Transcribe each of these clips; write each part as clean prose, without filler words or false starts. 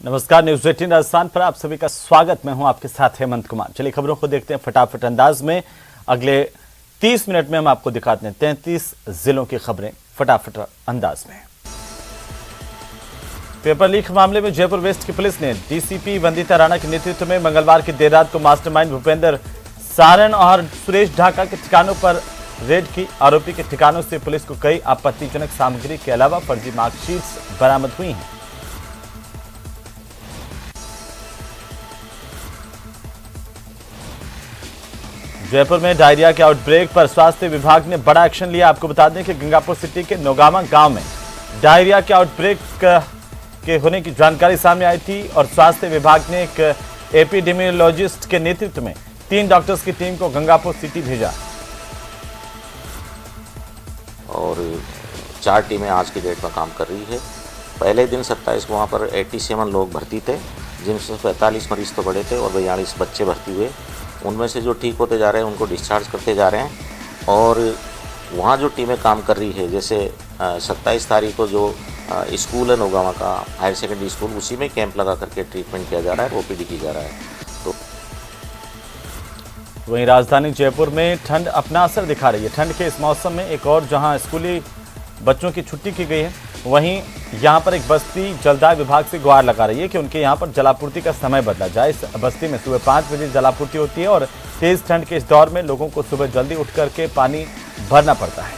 नमस्कार, न्यूज 18 राजस्थान पर आप सभी का स्वागत। मैं हूं आपके साथ हेमंत कुमार। चलिए खबरों को देखते हैं फटाफट अंदाज में। अगले 30 मिनट में हम आपको दिखाते हैं 33 जिलों की खबरें फटाफट अंदाज में। पेपर लीक मामले में जयपुर वेस्ट की पुलिस ने डीसीपी वंदिता राणा के नेतृत्व में मंगलवार की देर रात को मास्टरमाइंड भूपेंद्र सारण और सुरेश ढाका के ठिकानों पर रेड की। आरोपी के ठिकानों से पुलिस को कई आपत्तिजनक सामग्री के अलावा फर्जी मार्कशीट्स बरामद हुई हैं। जयपुर में डायरिया के आउटब्रेक पर स्वास्थ्य विभाग ने बड़ा एक्शन लिया। आपको बता दें कि गंगापुर सिटी के नौगामा गांव में डायरिया के आउटब्रेक के होने की जानकारी सामने आई थी और स्वास्थ्य विभाग ने एक एपिडेमियोलॉजिस्ट के नेतृत्व में 3 डॉक्टर्स की टीम को गंगापुर सिटी भेजा और 4 टीमें आज की डेट में काम कर रही है। पहले दिन 27 को वहाँ पर 87 लोग भर्ती थे, जिनसे 45 मरीज तो बड़े थे और 42 बच्चे भर्ती हुए। उनमें से जो ठीक होते जा रहे हैं उनको डिस्चार्ज करते जा रहे हैं। और वहाँ जो टीमें काम कर रही है, जैसे 27 तारीख को जो स्कूल है नौगावा का हायर सेकेंडरी स्कूल, उसी में कैंप लगा करके ट्रीटमेंट किया जा रहा है, ओपीडी की जा रहा है। तो वहीं राजधानी जयपुर में ठंड अपना असर दिखा रही है। ठंड के इस मौसम में एक और जहां स्कूली बच्चों की छुट्टी की गई है, वहीं यहां पर एक बस्ती जलदाय विभाग से गुहार लगा रही है कि उनके यहां पर जलापूर्ति का समय बदला जाए। इस बस्ती में सुबह 5 बजे जलापूर्ति होती है और तेज ठंड के इस दौर में लोगों को सुबह जल्दी उठ करके पानी भरना पड़ता है।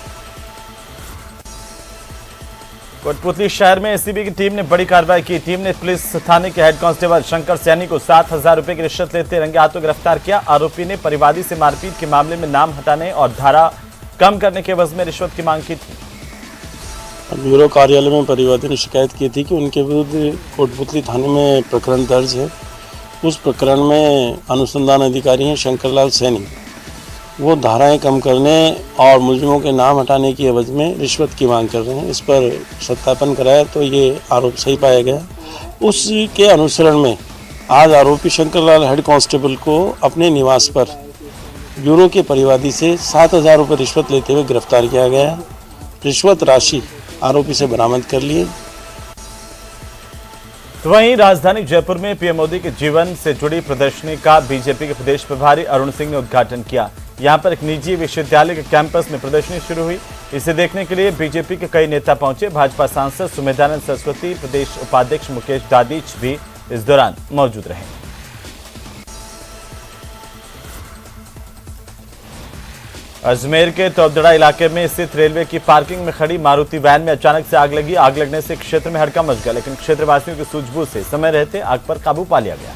कोटपुतली शहर में एसीबी की टीम ने बड़ी कार्रवाई की। टीम ने पुलिस थाने के हेड कांस्टेबल शंकर सैनी को 7,000 रुपए की रिश्वत लेते रंगे हाथों गिरफ्तार किया। आरोपी ने परिवादी से मारपीट के मामले में नाम हटाने और धारा कम करने के एवज में रिश्वत की मांग की थी। ब्यूरो कार्यालय में परिवादी ने शिकायत की थी कि उनके विरुद्ध कोटपुतली थाने में प्रकरण दर्ज है। उस प्रकरण में अनुसंधान अधिकारी हैं शंकरलाल सैनी, वो धाराएं कम करने और मुलजिमों के नाम हटाने की एवज में रिश्वत की मांग कर रहे हैं। इस पर सत्यापन कराया तो ये आरोप सही पाया गया। उसके अनुसरण में आज आरोपी शंकरलाल हेड कांस्टेबल को अपने निवास पर ब्यूरो के परिवादी से 7,000 रुपये रिश्वत लेते हुए गिरफ्तार किया गया। रिश्वत राशि आरोपी से बरामद कर लिए। वहीं राजधानी जयपुर में पीएम मोदी के जीवन से जुड़ी प्रदर्शनी का बीजेपी के प्रदेश प्रभारी अरुण सिंह ने उद्घाटन किया। यहां पर एक निजी विश्वविद्यालय के कैंपस में प्रदर्शनी शुरू हुई। इसे देखने के लिए बीजेपी के कई नेता पहुंचे। भाजपा सांसद सुमेधानंद सरस्वती, प्रदेश उपाध्यक्ष मुकेश दादीच भी इस दौरान मौजूद रहे। अजमेर के तोबदड़ा इलाके में स्थित रेलवे की पार्किंग में खड़ी मारुति वैन में अचानक से आग लगी। आग लगने से क्षेत्र में हड़कंप मच गया, लेकिन क्षेत्रवासियों की सूझबूझ से समय रहते आग पर काबू पा लिया गया।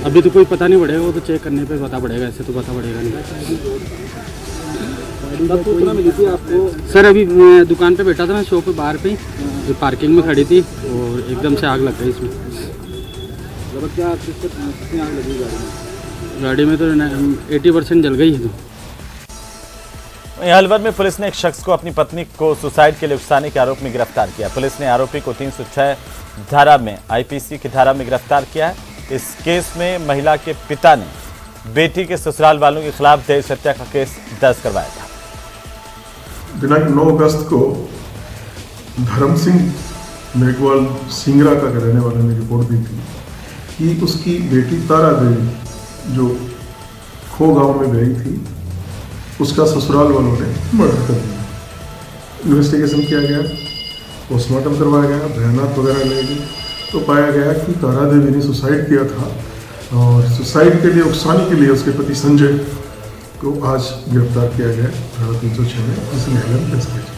अभी तो कोई पता नहीं पड़ेगा, वो तो चेक करने पे पता पड़ेगा, ऐसे तो पता पड़ेगा नहीं। मिली थी आपको? सर अभी मैं दुकान पे बैठा था, मैं शॉप पे बाहर पे पार्किंग में खड़ी थी और एकदम से आग लग गई इसमें। क्या आग लगी गाड़ी में? तो 80% जल गई है। वहीं अलवर में पुलिस ने एक शख्स को अपनी पत्नी को सुसाइड के लिए उकसाने के आरोप में गिरफ्तार किया। पुलिस ने आरोपी को 306 धारा में आईपीसी की धारा में गिरफ्तार किया है। इस केस में महिला के पिता ने बेटी के ससुराल वालों के खिलाफ दहेज हत्या का केस दर्ज करवाया था। दिनांक 9 अगस्त को धर्म सिंह मेघवाल सिंगरा का रहने वाले ने रिपोर्ट दी थी कि उसकी बेटी तारा देवी जो खो गांव में गई थी, उसका ससुराल वालों ने मर्डर कर दिया। इन्वेस्टिगेशन किया गया, पोस्टमार्टम करवाया गया, बयानात वगैरह लिए गए, तो पाया गया कि तारा देवी ने सुसाइड किया था और सुसाइड के लिए उकसाने के लिए उसके पति संजय को आज गिरफ्तार किया गया धारा 306 में। इस न्यायालय में पेश किया।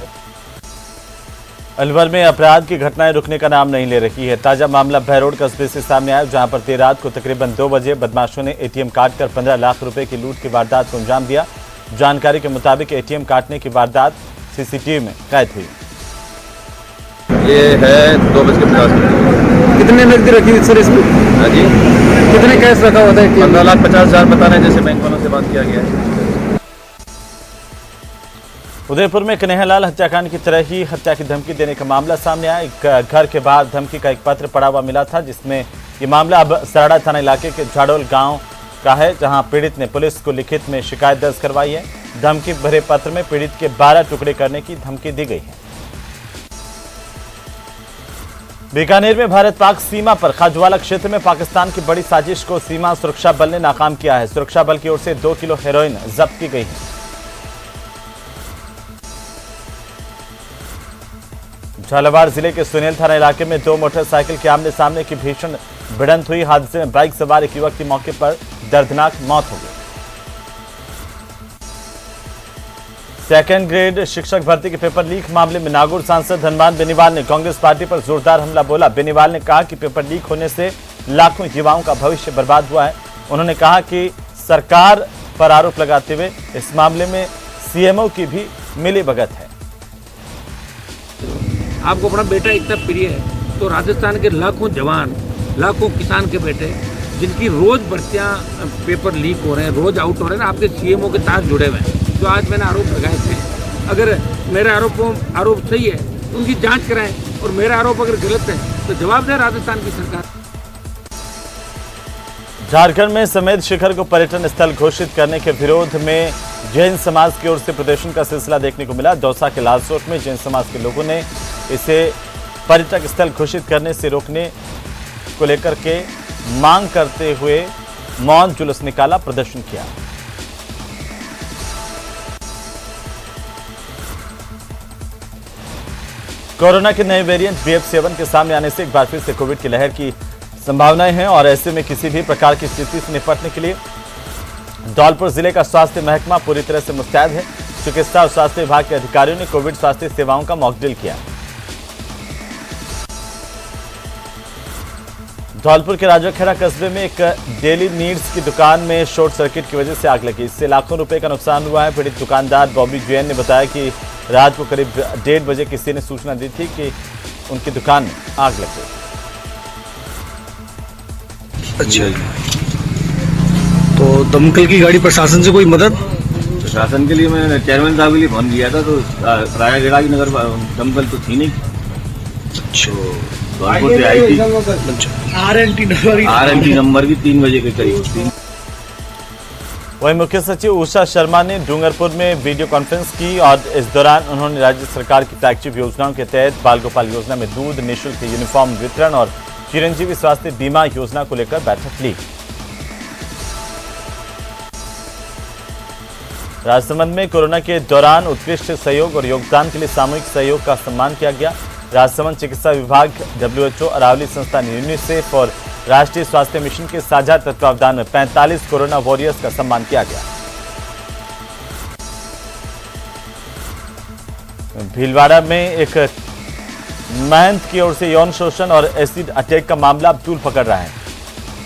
अलवर में अपराध की घटनाएं रुकने का नाम नहीं ले रही है। ताजा मामला भैरोड कस्बे से सामने आया, जहां पर देर रात को तकरीबन 2 बजे बदमाशों ने एटीएम काटकर 15 लाख रुपए की लूट की वारदात को अंजाम दिया। जानकारी के मुताबिक एटीएम काटने की वारदात सीसीटीवी में कैद हुई। ये है 2:50। कितने नकदी रखी हुई सर इसमें? हाँ जी, कितने कैश रखा हुआ था? 15,50,000 बता रहे हैं, जैसे बैंक वालों से बात किया गया है। उदयपुर में कन्हैयालाल हत्याकांड की तरह ही हत्या की धमकी देने का मामला सामने आया। एक घर के बाहर धमकी का एक पत्र पड़ा हुआ मिला था, जिसमें ये मामला अब सराड़ा थाना इलाके के झाड़ोल गांव का है, जहां पीड़ित ने पुलिस को लिखित में शिकायत दर्ज करवाई है। धमकी भरे पत्र में पीड़ित के 12 टुकड़े करने की धमकी दी गई है। बीकानेर में भारत पाक सीमा पर खाजवाला क्षेत्र में पाकिस्तान की बड़ी साजिश को सीमा सुरक्षा बल ने नाकाम किया है। सुरक्षा बल की ओर से 2 किलो हेरोइन जब्त की गई है। झालावाड़ जिले के सुनील थाना इलाके में 2 मोटरसाइकिल के आमने सामने की भीषण भिड़ंत हुई। हादसे में बाइक सवार एक युवक की मौके पर दर्दनाक मौत हो गई। सेकेंड ग्रेड शिक्षक भर्ती के पेपर लीक मामले में नागौर सांसद धनवान बेनीवाल ने कांग्रेस पार्टी पर जोरदार हमला बोला। बेनीवाल ने कहा कि पेपर लीक होने से लाखों युवाओं का भविष्य बर्बाद हुआ है। उन्होंने कहा कि सरकार पर आरोप लगाते हुए इस मामले में सीएमओ की भी मिलीभगत है। आपको अपना बेटा इतना प्रिय है तो राजस्थान के लाखों जवान, लाखों किसान के बेटे जिनकी रोज भर्तियां पेपर लीक हो रहे हैं, रोज आउट हो रहे हैं, आपके सीएमओ के साथ जुड़े हुए हैं। तो आज मैंने आरोप लगाए थे, अगर मेरे आरोप सही है तो उनकी जांच कराएं और मेरा आरोप अगर गलत है तो जवाब दे राजस्थान की सरकार। झारखंड में समेत शिखर को पर्यटन स्थल घोषित करने के विरोध में जैन समाज की ओर से प्रदर्शन का सिलसिला देखने को मिला। दौसा के लालसोट में जैन समाज के लोगों ने इसे पर्यटक स्थल घोषित करने से रोकने को लेकर के मांग करते हुए मौन जुलूस निकाला, प्रदर्शन किया। कोरोना के नए वेरिएंट BF7 के सामने आने से एक बार फिर से कोविड की लहर की संभावनाएं हैं और ऐसे में किसी भी प्रकार की स्थिति से निपटने के लिए धौलपुर जिले का स्वास्थ्य महकमा पूरी तरह से मुस्तैद है। चिकित्सा और स्वास्थ्य विभाग के अधिकारियों ने कोविड स्वास्थ्य सेवाओं का मॉकड्रिल किया। धौलपुर के राजाखेड़ा कस्बे में एक डेली नीड्स की दुकान में शॉर्ट सर्किट की वजह से आग लगी। इससे लाखों रुपए का नुकसान हुआ है। पीड़ित दुकानदार बॉबी जैन ने बताया कि रात को करीब 1:30 बजे किसी ने सूचना दी थी कि उनकी दुकान में आग लग गई। अच्छा, तो दमकल की गाड़ी, प्रशासन से कोई मदद? प्रशासन के लिए मैंने चेयरमैन साहब के लिए फोन किया था, तो राजाखेड़ा की नगर दमकल तो थी नहीं। अच्छा, धौलपुर से आई थी। RNT नंबर की 3 बजे के करीब। वहीं मुख्य सचिव उषा शर्मा ने डूंगरपुर में वीडियो कॉन्फ्रेंस की और इस दौरान उन्होंने राज्य सरकार की फ्लैगशिप योजनाओं के तहत बाल गोपाल योजना में दूध, निःशुल्क यूनिफॉर्म वितरण और चिरंजीवी स्वास्थ्य बीमा योजना को लेकर बैठक ली। राजसमंद में कोरोना के दौरान उत्कृष्ट सहयोग और योगदान के लिए सामूहिक सहयोग का सम्मान किया गया। राजसमंद चिकित्सा विभाग, WHO, अरावली संस्थान यूनिसेफ और राष्ट्रीय स्वास्थ्य मिशन के साझा तत्वावधान में 45 कोरोना वॉरियर्स का सम्मान किया गया। भीलवाड़ा में एक महंत की ओर से यौन शोषण और एसिड अटैक का मामला अब तूल पकड़ रहा है।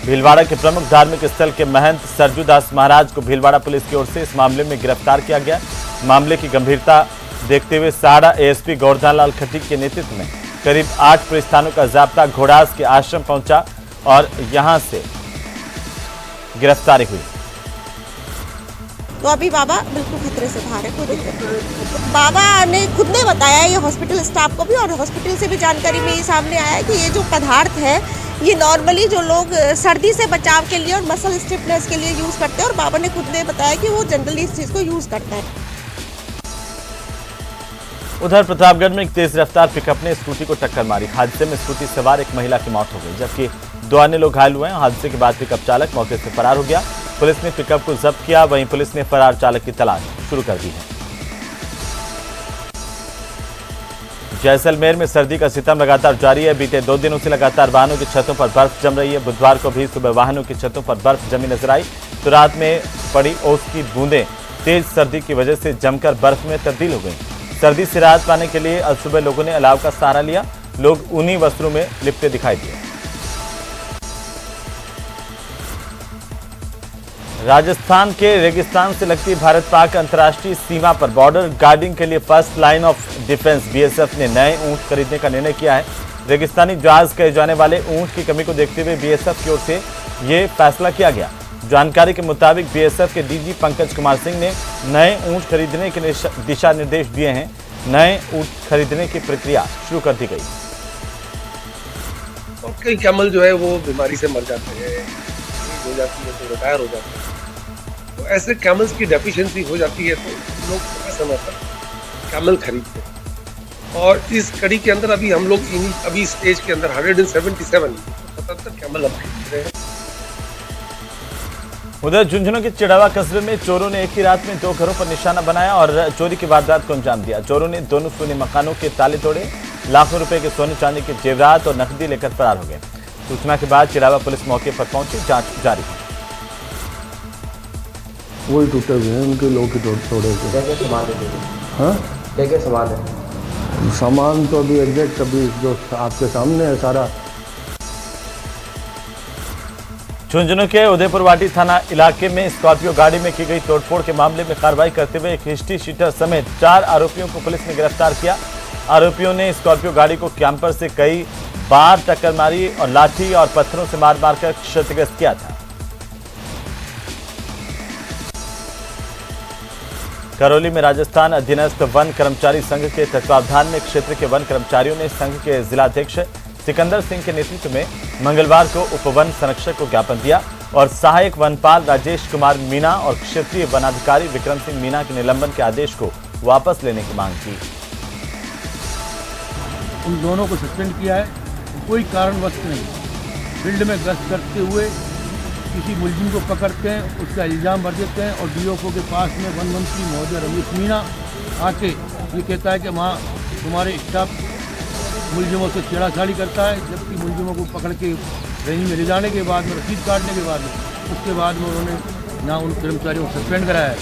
भीलवाड़ा के प्रमुख धार्मिक स्थल के महंत सरजू दास महाराज को भीलवाड़ा पुलिस की ओर से इस मामले में गिरफ्तार किया गया। मामले की गंभीरता देखते हुए साड़ा ASP गोवर्धन लाल खटीक के नेतृत्व में करीब 8 पुलिस थानों का जाब्ता घोड़ास के आश्रम पहुंचा और यहां से गिरफ्तारी हुई। तो अभी बाबा बिल्कुल खतरे से बाहर है, कोई दिक्कत नहीं। बाबा ने खुद ने बताया, ये हॉस्पिटल स्टाफ को भी और हॉस्पिटल से भी जानकारी में ये सामने आया कि ये जो पदार्थ है ये नॉर्मली जो लोग सर्दी से बचाव के लिए और मसल स्टिफनेस के लिए यूज़ करते हैं और बाबा ने खुद ने बताया कि वो जनरली इस चीज़ को यूज़ करता है। उधर प्रतापगढ़ में एक तेज रफ्तार पिकअप ने स्कूटी को टक्कर मारी। हादसे में स्कूटी सवार एक महिला की मौत हो गई, जबकि 2 अन्य लोग घायल हुए हैं। हादसे के बाद पिकअप चालक मौके से फरार हो गया। पुलिस ने पिकअप को जब्त किया। वहीं पुलिस ने फरार चालक की तलाश शुरू कर दी है। जैसलमेर में सर्दी का सितम लगातार जारी है। बीते 2 दिनों से लगातार वाहनों की छतों पर बर्फ जम रही है। बुधवार को भी सुबह वाहनों की छतों पर बर्फ जमी नजर आई, तो रात में पड़ी ओस की बूंदें तेज सर्दी की वजह से जमकर बर्फ में तब्दील हो गई। सर्दी से राहत पाने के लिए आज सुबह लोगों ने अलाव का सहारा लिया। लोग ऊनी वस्त्रों में लिपटे दिखाई दिए। राजस्थान के रेगिस्तान से लगती भारत पाक अंतर्राष्ट्रीय सीमा पर बॉर्डर गार्डिंग के लिए first line of defence BSF ने नए ऊंट खरीदने का निर्णय किया है। रेगिस्तानी जहाज कहे जाने वाले ऊंट की कमी को देखते हुए BSF की ओर से ये फैसला किया गया। जानकारी के मुताबिक BSF के DG पंकज कुमार सिंह ने नए ऊंट खरीदने के दिशा निर्देश दिए हैं। नए ऊंट खरीदने की प्रक्रिया शुरू कर दी गई। और कई कैमल जो है वो बीमारी से मर जाते हैं, हो जाती है तो रिटायर हो जाते हैं। तो ऐसे कैमल्स की डेफिशिएंसी हो जाती है तो लोग समय पर कैमल खरीदते हैं। और इस कड़ी के अंदर अभी हम लोग अभी स्टेज के अंदर 177 कैमल अपडेट हैं। उधर झुंझुनू के चिड़ावा कस्बे में चोरों ने एक ही रात में 2 घरों पर निशाना बनाया और चोरी की वारदात को अंजाम दिया। चोरों ने दोनों सोने मकानों के ताले तोड़े, लाखों रुपए के सोने चांदी के जेवरात और नकदी लेकर फरार हो गए। सूचना के बाद चिड़ावा पुलिस मौके पर पहुंची, जांच जारी है। वही टूटे हुए हैं, उनके लोग तोड़े हुए। क्या सामान है? हाँ, क्या सामान है? सामान तो अभी एग्जैक्ट अभी जो आपके सामने है सारा। झुंझुनू के उदयपुर वाटी थाना इलाके में स्कॉर्पियो गाड़ी में की गई तोड़फोड़ के मामले में कार्रवाई करते हुए एक हिस्ट्री शीटर समेत 4 आरोपियों को पुलिस ने गिरफ्तार किया। आरोपियों ने स्कॉर्पियो गाड़ी को कैंपर से कई बार टक्कर मारी और लाठी और पत्थरों से मार मारकर क्षतिग्रस्त किया था। करौली में राजस्थान अधीनस्थ वन कर्मचारी संघ के तत्वावधान में क्षेत्र के वन कर्मचारियों ने संघ के जिलाध्यक्ष सिकंदर सिंह के नेतृत्व में मंगलवार को उपवन संरक्षक को ज्ञापन दिया और सहायक वनपाल राजेश कुमार मीना और क्षेत्रीय वनाधिकारी विक्रम सिंह मीना के निलंबन के आदेश को वापस लेने की मांग की। उन दोनों को सस्पेंड किया है, कोई कारणवश नहीं। फील्ड में गश्त करते हुए किसी मुलजिम को पकड़ते हैं, उसका इल्ज़ाम भर देते हैं और डीओपो के पास में वन मंत्री महोदय रमेश मीणा आके ये कहता है कि वहाँ तुम्हारे स्टाफ मुलजिमों से छेड़छाड़ी करता है, जबकि मुलजिमों को पकड़ के ट्रेनिंग में ले जाने के बाद में रसीद काटने के बाद में उसके बाद में उन्होंने ना उन कर्मचारियों को सस्पेंड कराया है।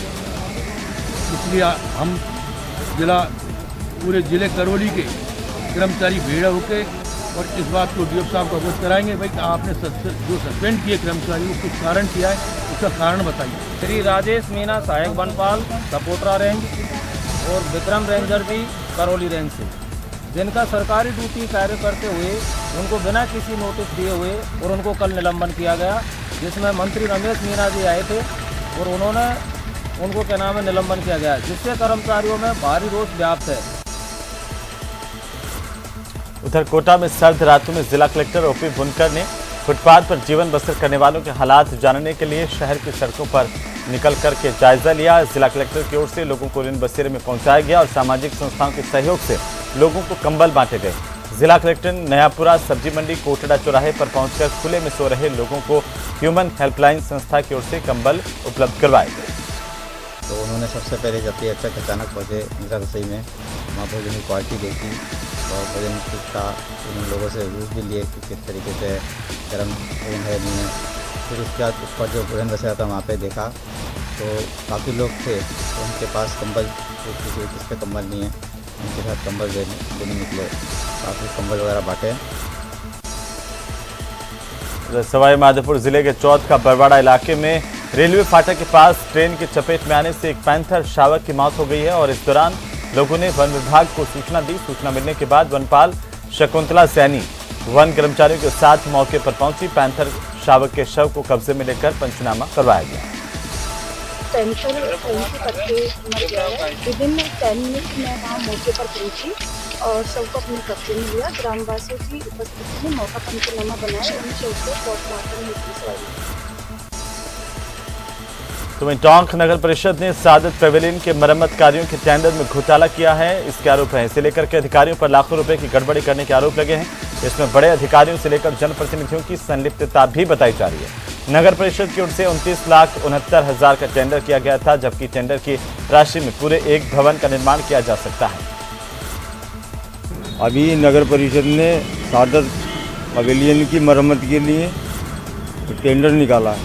इसलिए हम पूरे जिले करौली के कर्मचारी भीड़ होकर और इस बात को डीएफ साहब को अवगत कराएंगे भाई कि आपने जो सस्पेंड किए कर्मचारी को कुछ कारण किया है, उसका कारण बताइए। श्री राजेश मीना सहायक वनपाल सपोटरा रेंज और विक्रम रेंजर भी करौली रेंज से, जिनका सरकारी ड्यूटी कार्य करते हुए उनको बिना किसी नोटिस दिए हुए और उनको कल निलंबन किया गया, जिसमें मंत्री रमेश मीणा जी आए थे और उन्होंने उनको क्या नाम है निलंबन किया गया, जिससे कर्मचारियों में भारी रोष व्याप्त है। उधर कोटा में सर्द रातों में जिला कलेक्टर ओपी बुनकर ने फुटपाथ पर जीवन बसर करने वालों के हालात जानने के लिए शहर की सड़कों पर निकल करके जायजा लिया। जिला कलेक्टर की ओर से लोगों को ऋण बसेरे में पहुंचाया गया और सामाजिक संस्थाओं के सहयोग से लोगों को कंबल बांटे गए। जिला कलेक्टर ने नयापुरा सब्जी मंडी कोटड़ा चौराहे पर पहुंचकर खुले में सो रहे लोगों को ह्यूमन हेल्पलाइन संस्था की ओर से कंबल उपलब्ध करवाए गए। तो उन्होंने सबसे पहले जब ये अचानक पहुँचे इंदिरा रसोई में, वहाँ भोजन की क्वालिटी देखी और भोजन का उन लोगों से रिव्यूज़ भी लिए कि किस तरीके से गर्म भोजन है नहीं है। फिर उसके बाद उस पर जो भोजन बचा था वहाँ पे देखा तो काफ़ी लोग थे, तो उनके पास कंबल जिस पे कंबल नहीं है उनके साथ कंबल देने निकले, काफ़ी कंबल वगैरह बांटे। सवाई माधोपुर जिले के चौथ का बरवाड़ा इलाके में रेलवे फाटक के पास ट्रेन की चपेट में आने से एक पैंथर शावक की मौत हो गई है और इस दौरान लोगों ने वन विभाग को सूचना दी। सूचना मिलने के बाद वनपाल शकुंतला सैनी वन कर्मचारियों के साथ मौके पर पहुंची। पैंथर शावक के शव को कब्जे में लेकर पंचनामा करवाया गया। पैंथर मर गया है। विदिन 10 मिनट में वहाँ मौके पर पहुंची और शव को अपने कब्जे में लिया। ग्रामवासियों की उपस्थिति में मौका पंचनामा बनाया और शव को पोस्टमार्टम हेतु तो टोंक नगर परिषद ने सादत पवेलियन के मरम्मत कार्यों के टेंडर में घोटाला किया है, इसके आरोप हैं। इसे लेकर के अधिकारियों पर लाखों रुपए की गड़बड़ी करने के आरोप लगे हैं। इसमें बड़े अधिकारियों से लेकर जनप्रतिनिधियों की संलिप्तता भी बताई जा रही है। नगर परिषद की ओर से 29,69,000 का टेंडर किया गया था, जबकि टेंडर की राशि में पूरे एक भवन का निर्माण किया जा सकता है। अभी नगर परिषद ने सादत पवेलियन की मरम्मत के लिए टेंडर निकाला,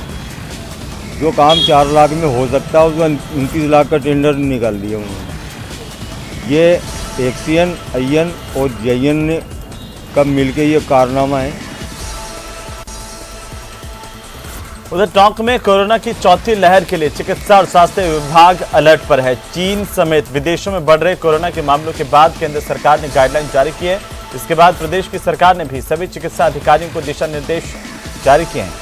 जो काम 4 लाख में हो सकता है उसको 29 लाख का टेंडर निकाल दिया उन्होंने। ये एक्सीएन, आईएन और जेएन ने कब मिलके ये कारनामा है। उधर टोंक में कोरोना की चौथी लहर के लिए चिकित्सा और स्वास्थ्य विभाग अलर्ट पर है। चीन समेत विदेशों में बढ़ रहे कोरोना के मामलों के बाद केंद्र सरकार ने गाइडलाइन जारी की है। इसके बाद प्रदेश की सरकार ने भी सभी चिकित्सा अधिकारियों को दिशा निर्देश जारी किए हैं।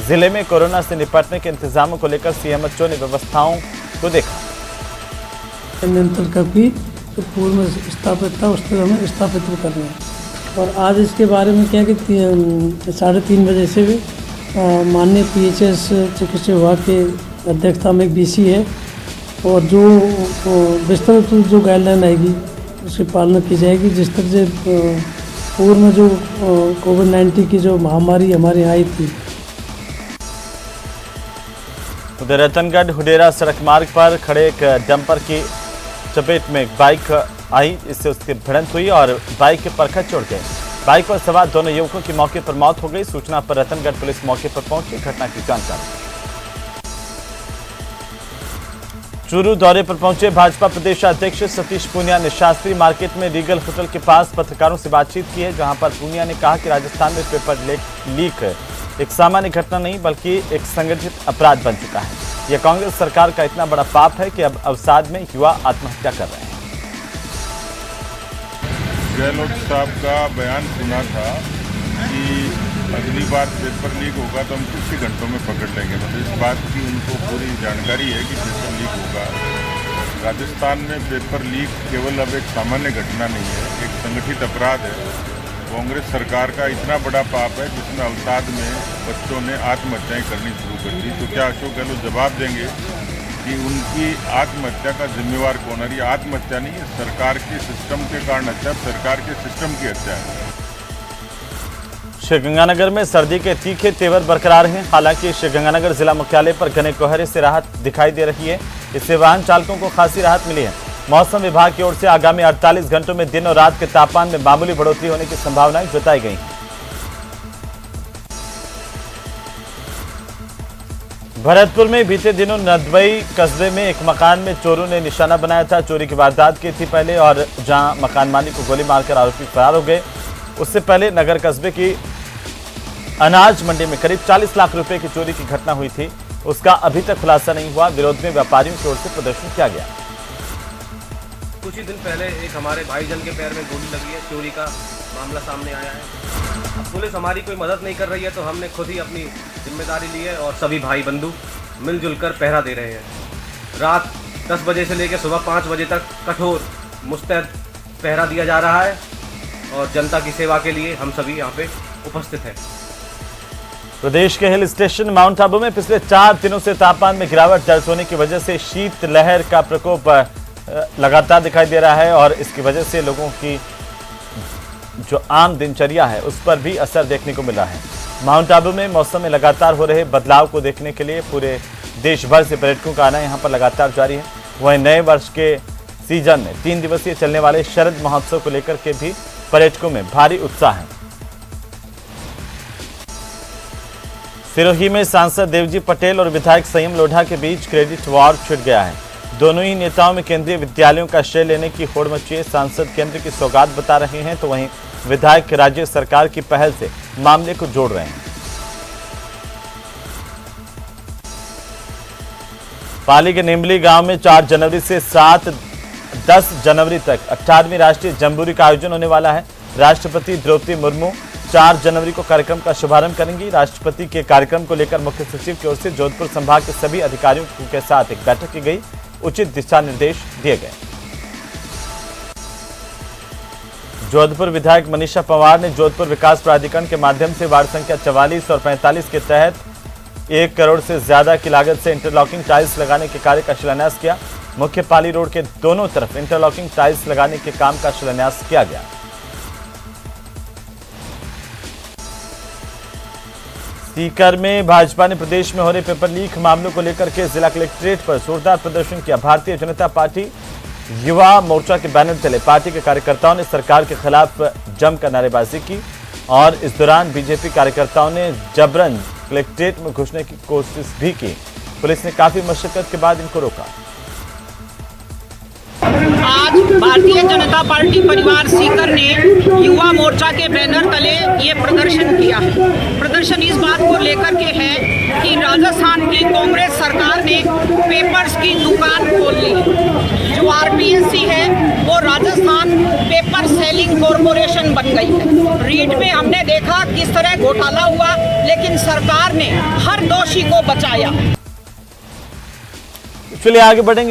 जिले में कोरोना से निपटने के इंतजामों को लेकर सीएमएचओ ने व्यवस्थाओं को देखा। नियंत्रण कभी तो पूर्व में स्थापित था, उस तरह हमें स्थापित भी करना है। और आज इसके बारे में क्या कि 3:30 बजे से भी माननीय पीएचएस चिकित्सा विभाग के अध्यक्षता में एक बीसी है और जो विस्तृत जो गाइडलाइन आएगी उसकी पालना की जाएगी। जिस तरह से पूर्व में जो कोविड-19 की जो महामारी हमारे यहाँ आई थी। उधर रतनगढ़ हुडेरा सड़क मार्ग पर खड़े एक डंपर की चपेट में एक बाइक आई, इससे उसकी भिड़ंत हुई और बाइक के परखच उड़ गए। बाइक पर सवार दोनों युवकों की मौके पर मौत हो गई। सूचना पर रतनगढ़ पुलिस मौके पर पहुंची, घटना की जानकारी। चूरू दौरे पर पहुंचे भाजपा प्रदेश अध्यक्ष सतीश पूनिया ने शास्त्री मार्केट में रीगल होटल के पास पत्रकारों से बातचीत की है, जहां पर पूनिया ने कहा कि राजस्थान में पेपर लीक एक सामान्य घटना नहीं बल्कि एक संगठित अपराध बन चुका है। यह कांग्रेस सरकार का इतना बड़ा पाप है कि अब अवसाद में युवा आत्महत्या कर रहे हैं। गहलोत साहब का बयान सुना था कि अगली बार पेपर लीक होगा तो हम कुछ ही घंटों में पकड़ लेंगे। मतलब इस बात की उनको पूरी जानकारी है कि पेपर लीक होगा। राजस्थान में पेपर लीक केवल अब एक सामान्य घटना नहीं है, एक संगठित अपराध है। कांग्रेस सरकार का इतना बड़ा पाप है जिसमें अवसाद में बच्चों ने आत्महत्याएं करनी शुरू कर दी। तो क्या अशोक गहलोत जवाब देंगे कि उनकी आत्महत्या का जिम्मेवार कौन है? ये आत्महत्या नहीं है, सरकार के सिस्टम के कारण हत्या, सरकार के सिस्टम की हत्या है। श्रीगंगानगर में सर्दी के तीखे तेवर बरकरार हैं। हालांकि श्रीगंगानगर जिला मुख्यालय पर घने कोहरे से राहत दिखाई दे रही है, इससे वाहन चालकों को खासी राहत मिली है। मौसम विभाग की ओर से आगामी 48 घंटों में दिन और रात के तापमान में मामूली बढ़ोतरी होने की संभावनाएं जताई गई हैं। भरतपुर में बीते दिनों नदवई कस्बे में एक मकान में चोरों ने निशाना बनाया था। चोरी की वारदात की थी पहले, और जहां मकान मालिक को गोली मारकर आरोपी फरार हो गए। उससे पहले नगर कस्बे की अनाज मंडी में करीब 40 लाख रुपए की चोरी की घटना हुई थी, उसका अभी तक खुलासा नहीं हुआ। विरोध में व्यापारियों की ओर से प्रदर्शन किया गया। कुछ ही दिन पहले एक हमारे भाईजान के पैर में गोली लगी है, चोरी का मामला सामने आया है। अब पुलिस हमारी कोई मदद नहीं कर रही है, तो हमने खुद ही अपनी जिम्मेदारी ली है और सभी भाई बंधु मिलजुल कर पहरा दे रहे हैं। रात 10 बजे से लेकर सुबह 5 बजे तक कठोर मुस्तैद पहरा दिया जा रहा है और जनता की सेवा के लिए हम सभी यहाँ पे उपस्थित हैं। प्रदेश के हिल स्टेशन माउंट आबू में पिछले 4 दिनों से तापमान में गिरावट दर्ज होने की वजह से शीतलहर का प्रकोप लगातार दिखाई दे रहा है और इसकी वजह से लोगों की जो आम दिनचर्या है उस पर भी असर देखने को मिला है। माउंट आबू में मौसम में लगातार हो रहे बदलाव को देखने के लिए पूरे देश भर से पर्यटकों का आना यहां पर लगातार जारी है। वहीं नए वर्ष के सीजन में 3 दिवसीय चलने वाले शरद महोत्सव को लेकर के भी पर्यटकों में भारी उत्साह है। सिरोही में सांसद देवजी पटेल और विधायक संयम लोढ़ा के बीच क्रेडिट वॉर छिड़ गया है। दोनों ही नेताओं में केंद्रीय विद्यालयों का श्रेय लेने की होड़ मची है। सांसद केंद्र की सौगात बता रहे हैं तो वहीं विधायक राज्य सरकार की पहल से मामले को जोड़ रहे हैं। पाली के निम्बली गांव में 4 जनवरी से 7-10 जनवरी तक 18वीं राष्ट्रीय जम्बूरी का आयोजन होने वाला है। राष्ट्रपति द्रौपदी मुर्मू 4 जनवरी को कार्यक्रम का शुभारंभ करेंगी। राष्ट्रपति के कार्यक्रम को लेकर मुख्य सचिव की ओर से जोधपुर संभाग के सभी अधिकारियों के साथ एक बैठक की गई, उचित दिशा निर्देश दिए गए। जोधपुर विधायक मनीषा पंवार ने जोधपुर विकास प्राधिकरण के माध्यम से वार्ड संख्या 44 और 45 के तहत 1 करोड़ से ज्यादा की लागत से इंटरलॉकिंग टाइल्स लगाने के कार्य का शिलान्यास किया। मुख्य पाली रोड के दोनों तरफ इंटरलॉकिंग टाइल्स लगाने के काम का शिलान्यास किया गया। सीकर में भाजपा ने प्रदेश में हो रहे पेपर लीक मामलों को लेकर के जिला कलेक्ट्रेट पर जोरदार प्रदर्शन किया। भारतीय जनता पार्टी युवा मोर्चा के बैनर तले पार्टी के कार्यकर्ताओं ने सरकार के खिलाफ जमकर नारेबाजी की और इस दौरान बीजेपी कार्यकर्ताओं ने जबरन कलेक्ट्रेट में घुसने की कोशिश भी की। पुलिस ने काफी मशक्कत के बाद इनको रोका। आज भारतीय जनता पार्टी परिवार सीकर ने युवा मोर्चा के बैनर तले ये प्रदर्शन किया है। प्रदर्शन इस बात को लेकर के है कि राजस्थान की कांग्रेस सरकार ने पेपर्स की दुकान खोल ली। जो आरपीएससी है वो राजस्थान पेपर सेलिंग कॉरपोरेशन बन गई है। रीट में हमने देखा किस तरह घोटाला हुआ, लेकिन सरकार ने हर दोषी को बचाया। चलिए आगे बढ़ेंगे।